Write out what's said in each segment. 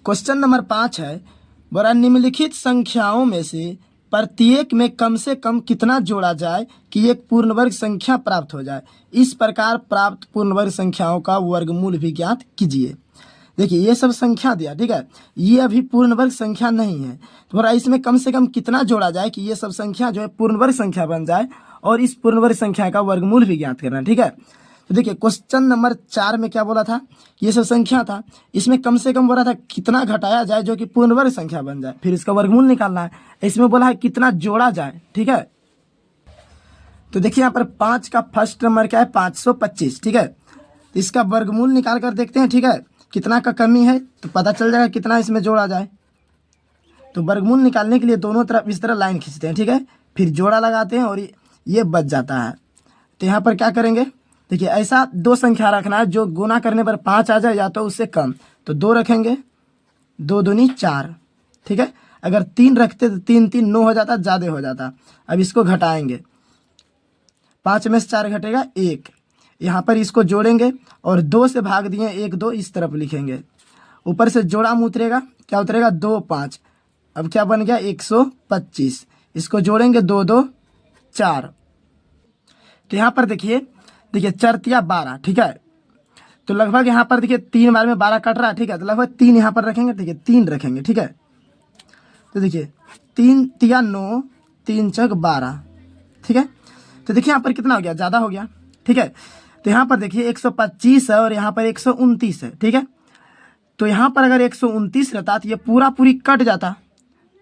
Question number 5 है, बोला निम्नलिखित संख्याओं में से प्रत्येक में कम से कम कितना जोड़ा जाए कि एक पूर्ण वर्ग संख्या प्राप्त हो जाए। इस प्रकार प्राप्त पूर्ण वर्ग संख्याओं का वर्गमूल भी ज्ञात कीजिए। देखिए ये सब संख्या दिया, ठीक है, ये अभी पूर्ण वर्ग संख्या नहीं है, तो बोला इसमें कम से कम कितना जोड़ा जाए कि ये सब संख्या जो है पूर्ण वर्ग संख्या बन जाए और इस पूर्ण वर्ग संख्या का वर्गमूल भी ज्ञात करना, ठीक है। तो देखिए क्वेश्चन नंबर 4 में क्या बोला था, ये सब संख्या था, इसमें कम से कम बोला था कितना घटाया जाए जो कि पूर्ण वर्ग संख्या बन जाए, फिर इसका वर्गमूल निकालना है। इसमें बोला है कितना जोड़ा जाए, ठीक है। तो देखिए यहाँ पर 5 का फर्स्ट नंबर क्या है, 525, ठीक है। तो इसका वर्गमूल निकाल कर देखते हैं, ठीक है, कितना का कमी है तो पता चल जाएगा कितना इसमें जोड़ा जाए। तो वर्गमूल निकालने के लिए दोनों तरफ इस तरह लाइन खींचते हैं, ठीक है, फिर जोड़ा लगाते हैं और ये बच जाता है। तो यहाँ पर क्या करेंगे, देखिए ऐसा दो संख्या रखना है जो गुना करने पर 5 आ जाए या तो उससे कम, तो 2 रखेंगे, 2 दूनी 4, ठीक है। अगर 3 रखते तो 3 3 9 हो जाता, ज़्यादा हो जाता। अब इसको घटाएंगे, 5 में से 4 घटेगा 1, यहाँ पर इसको जोड़ेंगे और 2 से भाग दिए 1 2 इस तरफ लिखेंगे, ऊपर से जोड़ा में उतरेगा, क्या उतरेगा 2 5, अब क्या बन गया 125, इसको जोड़ेंगे 2 2 4। तो यहाँ पर देखिए 4 12, ठीक है। तो लगभग यहाँ पर देखिए 3 बार में 12 कट रहा है, ठीक है, तो लगभग 3 यहाँ पर रखेंगे, ठीक है, 3 रखेंगे, ठीक है। तो देखिए 3 तिया 9, 3 चौक 12, ठीक है। तो देखिए यहाँ पर कितना हो गया, ज़्यादा हो गया, ठीक है। तो यहाँ पर देखिए 125 है और यहाँ पर 129 है, ठीक है। तो यहाँ पर अगर 129 रहता तो ये पूरा पूरी कट जाता,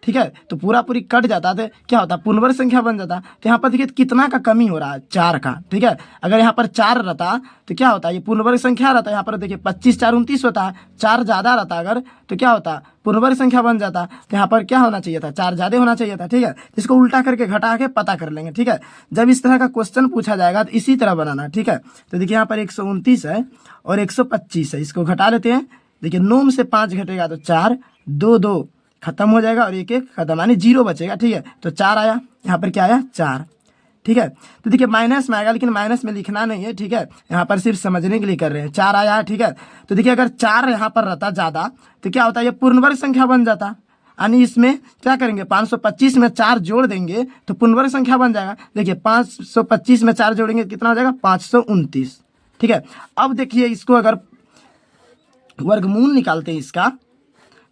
ठीक है। तो पूरा पूरी कट जाता तो क्या होता, पूर्ण वर्ग संख्या बन जाता। तो यहाँ पर देखिए कितना का कमी हो रहा है, 4 का, ठीक है। अगर यहाँ पर 4 रहता तो क्या होता, ये पूर्ण वर्ग संख्या रहता। यहाँ पर देखिए 25 4 29 होता है, 4 ज़्यादा रहता अगर तो क्या होता, पूर्ण वर्ग संख्या बन जाता। तो यहाँ पर क्या होना चाहिए था, 4 ज़्यादा होना चाहिए था, ठीक है। इसको उल्टा करके घटा के पता कर लेंगे, ठीक है। जब इस तरह का क्वेश्चन पूछा जाएगा तो इसी तरह बनाना, ठीक है। तो देखिए यहाँ पर 129 है और 125 है, इसको घटा लेते हैं। देखिए 9 में से 5 घटेगा तो 4, 2 2 खत्म हो जाएगा और 1 1 खत्म, यानी 0 बचेगा, ठीक है। तो 4 आया, यहाँ पर क्या आया 4, ठीक है। तो देखिए माइनस में आएगा, लेकिन माइनस में लिखना नहीं है, ठीक है, यहाँ पर सिर्फ समझने के लिए कर रहे हैं। 4 आया है, ठीक है। तो देखिए अगर 4 यहाँ पर रहता ज़्यादा तो क्या होता है, ये पूर्ण वर्ग संख्या बन जाता, यानी इसमें क्या करेंगे, 525 में 4 जोड़ देंगे तो पूर्ण वर्ग संख्या बन जाएगा। देखिए 525 में 4 जोड़ेंगे कितना हो जाएगा, 529, ठीक है। अब देखिए इसको अगर वर्गमूल निकालते हैं इसका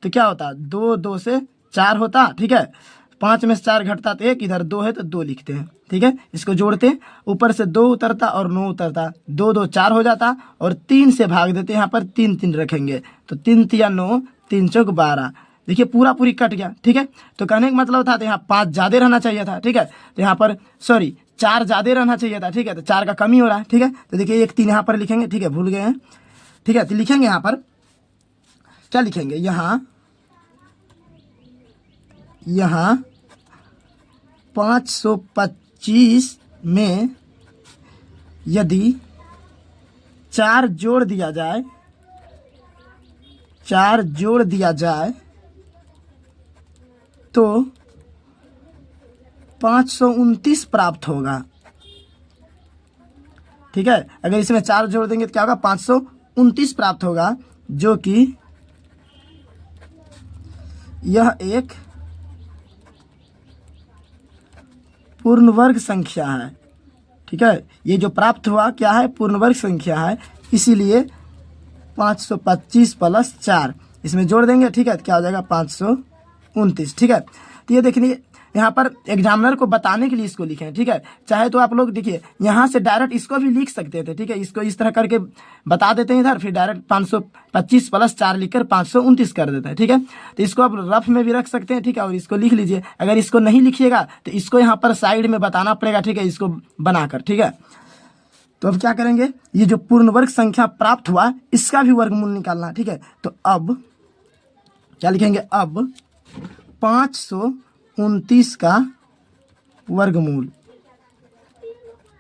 तो क्या होता, 2 2 से 4 होता, ठीक है। 5 में से 4 घटता तो 1, इधर 2 है तो 2 लिखते हैं, ठीक है। इसको जोड़ते हैं, ऊपर से 2 उतरता और 9 उतरता, 2 2 4 हो जाता और 3 से भाग देते हैं, यहाँ पर 3 3 रखेंगे तो 3 तिया 9, 3 चौक 12। देखिए पूरा पूरी कट गया, ठीक है। तो कहने का मतलब था तो यहाँ 5 ज़्यादा रहना चाहिए था, ठीक है। तो यहाँ पर 4 ज़्यादा रहना चाहिए था, ठीक है। तो 4 का कमी हो रहा है, ठीक है। तो देखिए 1 3 यहाँ पर लिखेंगे, ठीक है, भूल गए हैं, ठीक है। तो लिखेंगे यहाँ पर क्या लिखेंगे, यहाँ 525 में यदि 4 जोड़ दिया जाए, 4 जोड़ दिया जाए तो 529 प्राप्त होगा, ठीक है। अगर इसमें 4 जोड़ देंगे तो क्या होगा, 529 प्राप्त होगा, जो कि यह एक पूर्ण वर्ग संख्या है, ठीक है। ये जो प्राप्त हुआ क्या है, पूर्ण वर्ग संख्या है, इसीलिए 525 प्लस 4 इसमें जोड़ देंगे, ठीक है। तो क्या हो जाएगा 529, ठीक है। तो ये देखिए यहाँ पर एग्जामिनर को बताने के लिए इसको लिखे हैं, ठीक है। चाहे तो आप लोग देखिए यहाँ से डायरेक्ट इसको भी लिख सकते थे, ठीक है। इसको इस तरह करके बता देते हैं इधर, फिर डायरेक्ट 525 प्लस 4 लिखकर 529 कर देते हैं, ठीक है। तो इसको आप रफ में भी रख सकते हैं, ठीक है, और इसको लिख लीजिए। अगर इसको नहीं लिखिएगा तो इसको यहाँ पर साइड में बताना पड़ेगा, ठीक है, इसको बनाकर, ठीक है। तो अब क्या करेंगे, ये जो पूर्ण वर्ग संख्या प्राप्त हुआ इसका भी वर्गमूल निकालना, ठीक है। तो अब क्या लिखेंगे, अब 529 का वर्गमूल,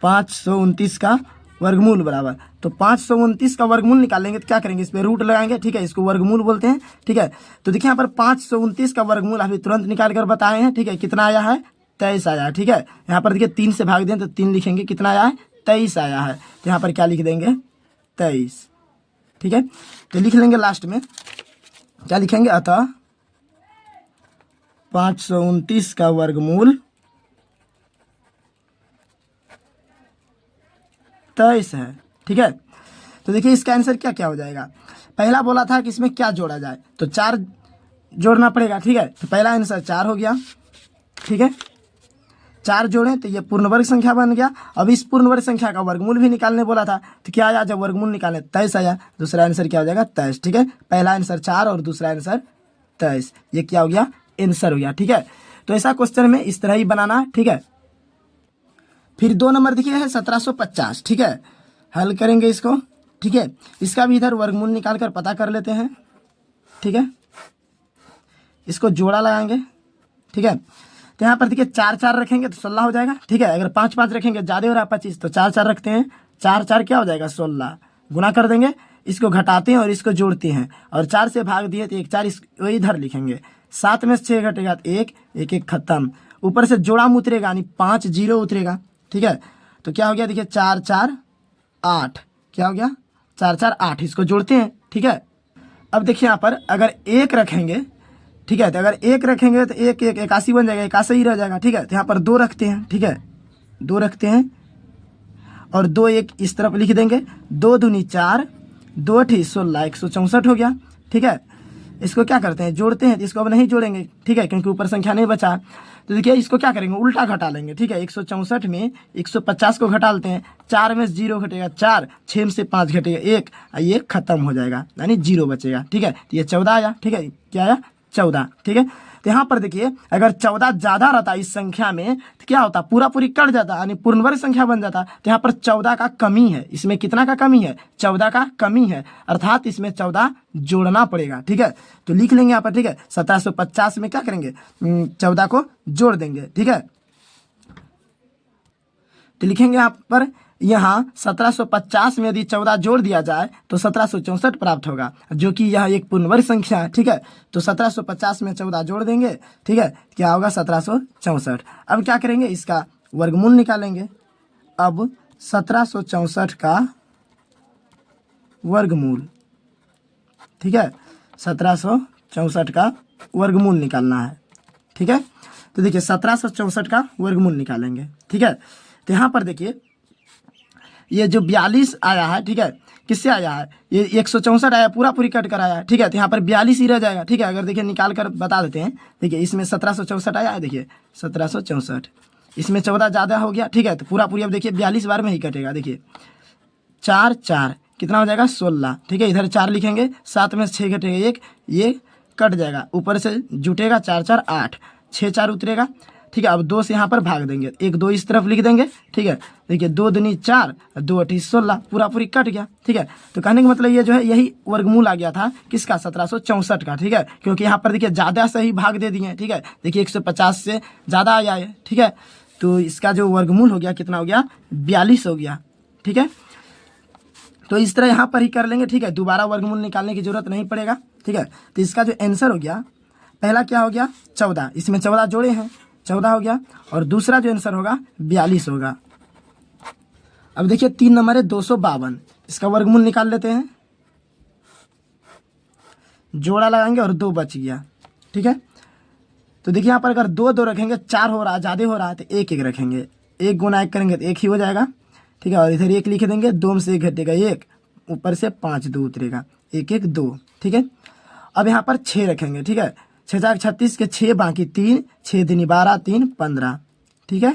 529 का वर्गमूल बराबर, तो 529 का वर्गमूल निकालेंगे तो क्या करेंगे, इस पे रूट लगाएंगे, ठीक है, इसको वर्गमूल बोलते हैं, ठीक है। तो देखिए यहाँ पर 529 का वर्गमूल अभी तुरंत निकाल कर बताए हैं, ठीक है। कितना आया है, 23 आया है, ठीक है। यहाँ पर देखिए 3 से भाग दें तो 3 लिखेंगे, कितना आया है, 23 आया है। तो यहाँ पर क्या लिख देंगे, 23, ठीक है। तो लिख लेंगे लास्ट में क्या लिखेंगे, अतः 529 का वर्गमूल 23 है। ठीक है, तो देखिए इसका आंसर क्या क्या हो जाएगा। पहला बोला था कि इसमें क्या जोड़ा जाए, तो 4 जोड़ना पड़ेगा। ठीक है, तो पहला आंसर 4 हो गया। ठीक है, 4 जोड़ें तो ये पूर्ण वर्ग संख्या बन गया। अब इस पूर्ण वर्ग संख्या का वर्गमूल भी निकालने बोला था, तो क्या आया, जब वर्गमूल निकालने 23 आया। दूसरा आंसर क्या हो जाएगा, 23। ठीक है, पहला आंसर 4 और दूसरा आंसर 23, ये क्या हो गया, आंसर हो गया। ठीक है, तो ऐसा क्वेश्चन में इस तरह ही बनाना। ठीक है, फिर 2 नंबर देखिए है 1750। ठीक है, हल करेंगे इसको। ठीक है, इसका भी इधर वर्गमूल निकाल कर पता कर लेते हैं। ठीक है, इसको जोड़ा लगाएंगे। ठीक है, तो यहाँ पर देखिए 4 4 रखेंगे तो 16 हो जाएगा। ठीक है, अगर 5 5 रखेंगे ज़्यादा हो रहा है 25, तो 4 4 रखते हैं, 4 4 क्या हो जाएगा, 16। गुना कर देंगे, इसको घटाते हैं और इसको जोड़ते हैं, और 4 से भाग दिए तो 1 4, इसको इधर लिखेंगे। 7 में से 6 घटेगा तो 1 1 1 खत्म। ऊपर से जोड़ा में उतरेगा यानी 5 0 उतरेगा। ठीक है, तो क्या हो गया, देखिए 4 4 8, क्या हो गया, 4 4 8, इसको जोड़ते हैं। ठीक है, अब देखिए यहाँ पर अगर 1 रखेंगे, ठीक है, तो अगर 1 रखेंगे तो 1 1 81 बन जाएगा, 81 ही रह जाएगा। ठीक है, तो यहाँ पर 2 रखते हैं। ठीक है, 2 रखते हैं और 2 1 इस तरफ लिख देंगे। 2 दूनी 4, 2 अठी 16, 164 हो गया। ठीक है, इसको क्या करते हैं, जोड़ते हैं। तो इसको अब नहीं जोड़ेंगे, ठीक है, क्योंकि ऊपर संख्या नहीं बचा। तो देखिए इसको क्या करेंगे, उल्टा घटा लेंगे। ठीक है, 164 में 150 को घटा लेते हैं। 4 में से 0 घटेगा 4, 6 में से 5 घटेगा 1, ये खत्म हो जाएगा यानी 0 बचेगा। ठीक है, तो ये 14 आया। ठीक है, क्या आया, 14। ठीक है, तो यहाँ पर देखिए अगर 14 ज़्यादा रहता इस संख्या में तो क्या होता, पूरा पूरी कट जाता यानी पूर्ण वर्ग संख्या बन जाता। तो यहाँ पर 14 का कमी है, इसमें कितना का कमी है, 14 का कमी है, अर्थात इसमें 14 जोड़ना पड़ेगा। ठीक है, तो लिख लेंगे यहाँ पर। ठीक है, 1750 में क्या करेंगे, 14 को जोड़ देंगे। ठीक है, तो लिखेंगे यहाँ पर, यहाँ 1750 में यदि 14 जोड़ दिया जाए तो 1764 प्राप्त होगा, जो कि यह एक पूर्ण वर्ग संख्या है। ठीक है, तो 1750 में 14 जोड़ देंगे। ठीक है, क्या होगा, 1764। अब क्या करेंगे, इसका वर्गमूल निकालेंगे। अब 1764 का वर्गमूल, ठीक है, 1764 का वर्गमूल निकालना है। ठीक है, तो देखिए 1764 का वर्गमूल निकालेंगे। ठीक है, तो यहाँ पर देखिए ये जो 42 आया है, ठीक है, किससे आया है, ये 164 आया, पूरा पूरी कट कर आया है। ठीक है, तो यहाँ पर 42 ही रह जाएगा। ठीक है, अगर देखिए निकाल कर बता देते हैं। देखिए इसमें 1764 आया है, देखिए 1764, इसमें 14 ज़्यादा हो गया। ठीक है, तो पूरा पूरी अब देखिए 42 बार में ही कटेगा। देखिए 4 4 कितना हो जाएगा, 16। ठीक है, इधर 4 लिखेंगे, 7 में से 6 घटेगा 1, ये कट जाएगा, ऊपर से जुटेगा 4 4 8, 6 4 उतरेगा। ठीक है, अब 2 से यहाँ पर भाग देंगे, 1 2 इस तरफ लिख देंगे। ठीक है, देखिए 2 दूनी 4, 2 अठी 16, पूरा पूरी कट गया। ठीक है, तो कहने का मतलब ये जो है यही वर्गमूल आ गया था किसका, 1764 का। ठीक है, क्योंकि यहाँ पर देखिए ज़्यादा से ही भाग दे दिए हैं। ठीक है, देखिए 150 से ज़्यादा आया है। ठीक है, तो इसका जो वर्गमूल हो गया कितना हो गया, 42 हो गया। ठीक है, तो इस तरह यहाँ पर ही कर लेंगे। ठीक है, दोबारा वर्गमूल निकालने की जरूरत नहीं पड़ेगा। ठीक है, तो इसका जो आंसर हो गया, पहला क्या हो गया, 14, इसमें 14 जोड़े हैं, 14 हो गया, और दूसरा जो आंसर होगा 42 होगा। अब देखिए 3 नंबर है 252, इसका वर्गमूल निकाल लेते हैं। जोड़ा लगाएंगे और 2 बच गया। ठीक है, तो देखिए यहाँ पर अगर 2 2 रखेंगे, 4 हो रहा है, ज़्यादा हो रहा है, तो 1 1 रखेंगे, 1 गुना 1 करेंगे तो 1 ही हो जाएगा। ठीक है, और इधर 1 लिख देंगे, 2 में से 1 घटेगा 1, ऊपर से 5 2 उतरेगा, 1 1 2। ठीक है, अब यहाँ पर 6 रखेंगे। ठीक है, 6 4 36 के 6 बाकी 3, 6 दूनी 12, 3 15। ठीक है,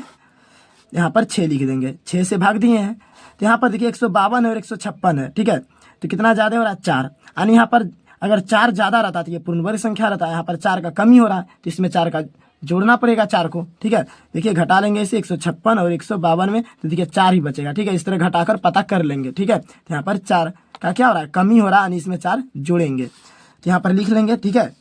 यहाँ पर 6 लिख देंगे, 6 से भाग दिए हैं। तो यहाँ पर देखिए 152 है और 156 है। ठीक है, तो कितना ज़्यादा हो रहा है, 4, यानी यहाँ पर अगर 4 ज़्यादा रहता तो ये पूर्ण वर्ग संख्या रहता है, यहाँ पर 4 का कमी हो रहा है, तो इसमें 4 का जोड़ना पड़ेगा 4 को। ठीक है, देखिए घटा लेंगे इसे 156 और 152 में, तो देखिए 4 ही बचेगा। ठीक है, इस तरह घटाकर पता कर लेंगे। ठीक है, तो यहाँ पर 4 का क्या हो रहा है, कमी हो रहा है, यानी इसमें 4 जोड़ेंगे, तो यहाँ पर लिख लेंगे। ठीक है,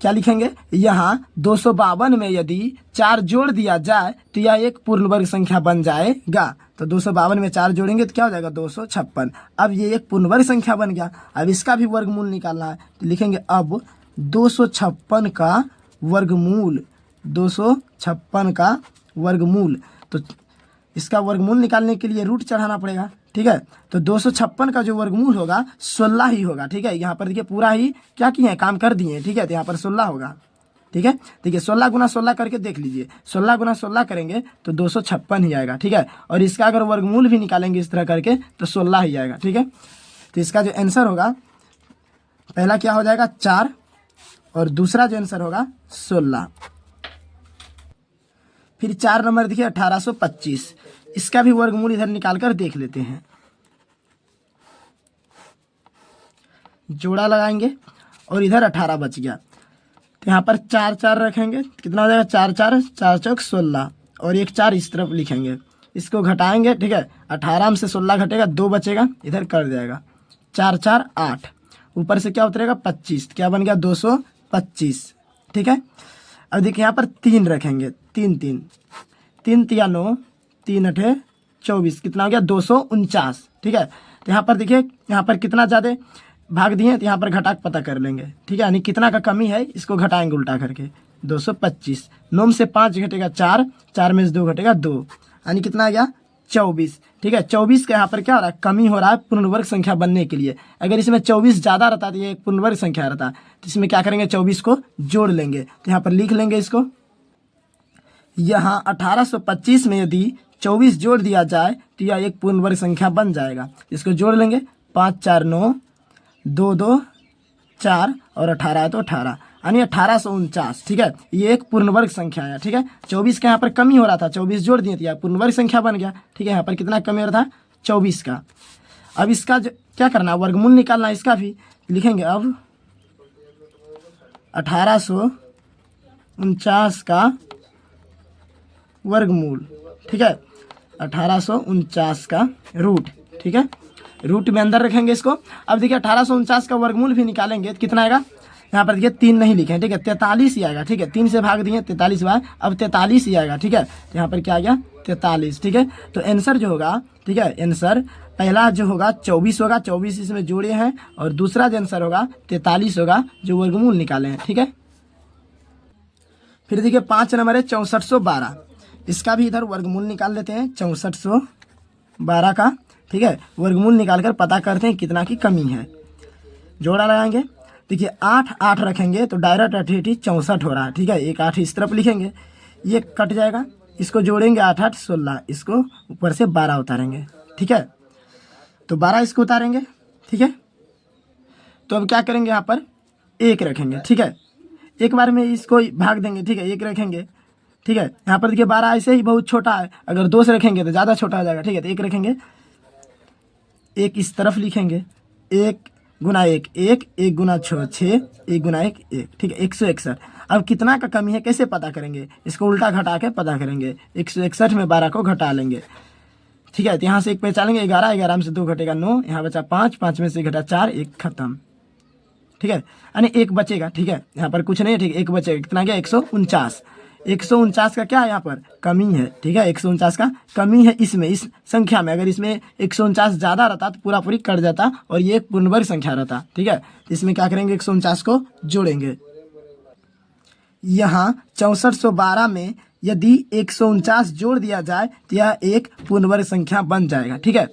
क्या लिखेंगे, यहाँ 252 में यदि 4 जोड़ दिया जाए तो यह एक पूर्ण वर्ग संख्या बन जाएगा। तो 252 में 4 जोड़ेंगे तो क्या हो जाएगा, 256। अब ये एक पूर्ण वर्ग संख्या बन गया। अब इसका भी वर्गमूल निकालना है, तो लिखेंगे अब 256 का वर्गमूल, 256 का वर्गमूल। तो इसका वर्गमूल निकालने के लिए रूट चढ़ाना पड़ेगा। ठीक है। तो 256 का जो वर्गमूल होगा 16 ही होगा, ठीक है। यहाँ पर देखिए पूरा ही क्या किए हैं, काम कर दिए हैं, ठीक है। तो यहाँ पर 16 होगा, ठीक है। देखिए 16 गुना 16 करके देख लीजिए, 16 गुना 16 करेंगे तो 256 ही आएगा, ठीक है। और इसका अगर वर्गमूल भी निकालेंगे इस तरह करके तो 16 ही आएगा, ठीक है। तो इसका जो आंसर होगा पहला क्या हो जाएगा 4 और दूसरा जो आंसर होगा 16। फिर 4 नंबर देखिए 1825, इसका भी वर्गमूल इधर निकाल कर देख लेते हैं। जोड़ा लगाएंगे और इधर 18 बच गया, तो यहाँ पर 4 4 रखेंगे, कितना हो जाएगा 4 4 4 चौक 16 और एक 4 इस तरफ लिखेंगे, इसको घटाएंगे, ठीक है। 18 में से 16 घटेगा 2 बचेगा, इधर कर जाएगा 4 4 8, ऊपर से क्या उतरेगा 25, क्या बन गया 225, ठीक है। अब देखिए यहाँ पर 3 रखेंगे, 3 3 3 तिया 9, 3 8 24, कितना हो गया 249, ठीक है। तो यहाँ पर देखिए यहाँ पर कितना ज़्यादा भाग दिए तो यहाँ पर घटा पता कर लेंगे, ठीक है। यानी कितना का कमी है इसको घटाएंगे उल्टा करके, 225, 9 में से 5 घटेगा 4, 4 में से 2 घटेगा 2, यानी कितना आ गया 24, ठीक है। 24 का यहाँ पर क्या हो रहा है, कमी हो रहा है पूर्ण वर्ग संख्या बनने के लिए। अगर इसमें 24 ज़्यादा रहता तो ये एक पूर्ण वर्ग संख्या रहता, तो इसमें क्या करेंगे 24 को जोड़ लेंगे, तो यहाँ पर लिख लेंगे इसको। यहाँ 1825 में यदि 24 जोड़ दिया जाए तो यह एक पूर्ण वर्ग संख्या बन जाएगा। इसको जोड़ लेंगे, 5 4 9, 2 2 4 और 18 है तो 18, यानी 1849, ठीक है। ये एक पूर्ण वर्ग संख्या है, ठीक है। 24 का यहाँ पर कमी हो रहा था, 24 जोड़ दिए तो यह पूर्ण वर्ग संख्या बन गया, ठीक है। यहाँ पर कितना कमी हो रहा था 24 का। अब इसका जो क्या करना, वर्गमूल निकालना, इसका भी लिखेंगे। अब 1849 का वर्गमूल, ठीक है। 1849 का रूट, ठीक है। रूट में अंदर रखेंगे इसको। अब देखिए 1849 का वर्गमूल भी निकालेंगे तो कितना आएगा, यहाँ पर देखिए 3 नहीं लिखे, ठीक है, 43 ही आएगा, ठीक है। 3 से भाग दिए 43 बार, अब 43 ही आएगा, ठीक है। तो यहाँ पर क्या आ गया 43, ठीक है। तो आंसर जो होगा, ठीक है, आंसर पहला जो होगा 24 होगा, 24 इसमें जोड़े हैं, और दूसरा जो आंसर होगा 43 होगा जो वर्गमूल निकाले हैं, ठीक है। फिर देखिए 5 नंबर है 6412, इसका भी इधर वर्गमूल निकाल लेते हैं 6412 का, ठीक है। वर्गमूल निकालकर पता करते हैं कितना की कमी है। जोड़ा लगाएंगे, देखिए 8 8 रखेंगे तो डायरेक्ट 8 8 64 हो रहा है, ठीक है। एक 8 इस तरफ लिखेंगे, ये कट जाएगा, इसको जोड़ेंगे 8 8 16, इसको ऊपर से 12 उतारेंगे, ठीक है। तो 12 इसको उतारेंगे, ठीक है। तो अब क्या करेंगे, यहाँ पर 1 रखेंगे, ठीक है। एक बार में इसको भाग देंगे, ठीक है, 1 रखेंगे, ठीक है। यहाँ पर देखिए 12 ऐसे ही बहुत छोटा है, अगर 2 से रखेंगे तो ज़्यादा छोटा हो जाएगा, ठीक है। तो 1 रखेंगे, 1 इस तरफ लिखेंगे, 1 गुना 1 1, 1 गुना 6 6, 1 गुना 1 1, ठीक है। 161। अब कितना का कमी है कैसे पता करेंगे, इसको उल्टा घटा के पता करेंगे। 161 में 12 को घटा लेंगे, ठीक है। तो यहाँ से 1 पहचानेंगे 11, 11 में से 2 घटेगा 9, यहाँ बचा 5, 5 में से घटा 4, 1 खत्म, ठीक है। यानी 1 बचेगा, ठीक है। यहाँ पर कुछ नहीं है, ठीक है, 1 बचेगा, कितना गया 149। 149 का क्या है यहाँ पर कमी है, ठीक है। 149 का कमी है इसमें, इस संख्या में। अगर इसमें 149 ज़्यादा रहता तो पूरा पूरी कट जाता और ये एक पूर्ण वर्ग संख्या रहता, ठीक है। तो इसमें क्या करेंगे 149 को जोड़ेंगे। यहाँ 6412 में यदि 149 जोड़ दिया जाए तो यह एक पूर्ण वर्ग संख्या बन जाएगा, ठीक है।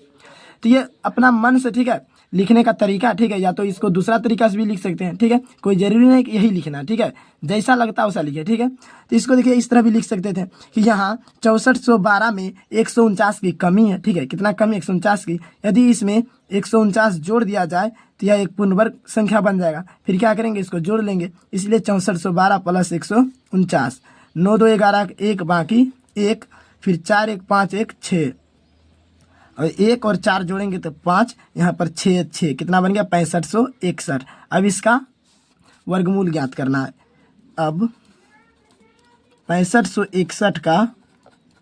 तो ये अपना मन से, ठीक है, लिखने का तरीका, ठीक है। या तो इसको दूसरा तरीका से भी लिख सकते हैं, ठीक है। कोई जरूरी नहीं कि यही लिखना, ठीक है, जैसा लगता है वैसा लिखे, ठीक है। तो इसको देखिए इस तरह भी लिख सकते थे कि यहाँ 6412 में 149 की कमी है, ठीक है। कितना कमी, 149 की। यदि इसमें 149 जोड़ दिया जाए तो यह एक पूर्ण वर्ग संख्या बन जाएगा। फिर क्या करेंगे, इसको जोड़ लेंगे, इसलिए 6412 प्लस 149, 9 2 11, 1 बाकी 1, फिर 4 1 5 1 6, और 1 और 4 जोड़ेंगे तो 5, यहाँ पर 6 6, कितना बन गया 6561। अब इसका वर्गमूल ज्ञात करना है। अब 6561 का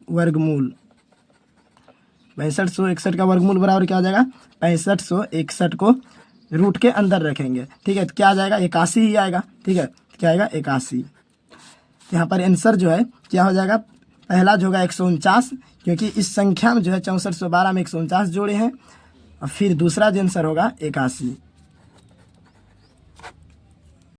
वर्गमूल, 6561 का वर्गमूल बराबर क्या हो जाएगा, 6561 को रूट के अंदर रखेंगे, ठीक है। तो क्या आ जाएगा 81 ही आएगा, ठीक है। क्या आएगा 81। यहाँ पर आंसर जो है क्या हो जाएगा, पहला जो होगा 149, क्योंकि इस संख्या में जो है 6412 में 149 जोड़े हैं, और फिर दूसरा जो आंसर होगा 81।